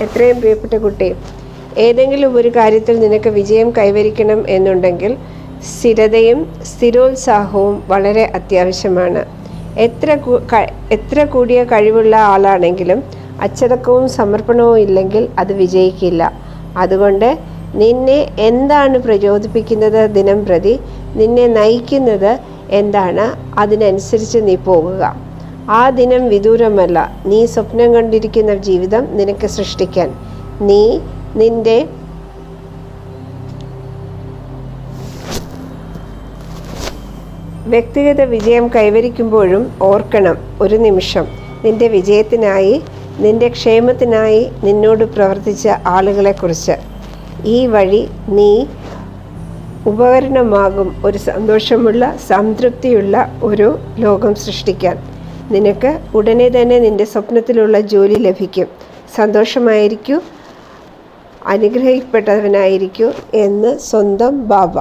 എത്രയും പ്രിയപ്പെട്ട കുട്ടി, ഏതെങ്കിലും ഒരു കാര്യത്തിൽ നിനക്ക് വിജയം കൈവരിക്കണം എന്നുണ്ടെങ്കിൽ സ്ഥിരതയും സ്ഥിരോത്സാഹവും വളരെ അത്യാവശ്യമാണ്. എത്ര കൂടിയ കഴിവുള്ള ആളാണെങ്കിലും അച്ചടക്കവും സമർപ്പണവും ഇല്ലെങ്കിൽ അത് വിജയിക്കില്ല. അതുകൊണ്ട് നിന്നെ എന്താണ് പ്രചോദിപ്പിക്കുന്നത്, ദിനം പ്രതി നിന്നെ നയിക്കുന്നത് എന്താണ്, അതിനനുസരിച്ച് നീ പോകുക. ആ ദിനം വിദൂരമല്ല. നീ സ്വപ്നം കണ്ടിരിക്കുന്ന ജീവിതം നിനക്ക് സൃഷ്ടിക്കാൻ നീ നിന്റെ വ്യക്തിഗത വിജയം കൈവരിക്കുമ്പോഴും ഓർക്കണം, ഒരു നിമിഷം നിന്റെ വിജയത്തിനായി, നിന്റെ ക്ഷേമത്തിനായി നിന്നോട് പ്രവർത്തിച്ച ആളുകളെക്കുറിച്ച്. ഈ വഴി നീ ഉപകരണമാകും ഒരു സന്തോഷമുള്ള, സംതൃപ്തിയുള്ള ഒരു ലോകം സൃഷ്ടിക്കാൻ. നിനക്ക് ഉടനെ തന്നെ നിന്റെ സ്വപ്നത്തിലുള്ള ജോലി ലഭിക്കും. സന്തോഷമായിരിക്കൂ, അനുഗ്രഹിക്കപ്പെട്ടവനായിരിക്കൂ എന്ന് സ്വന്തം ബാബ.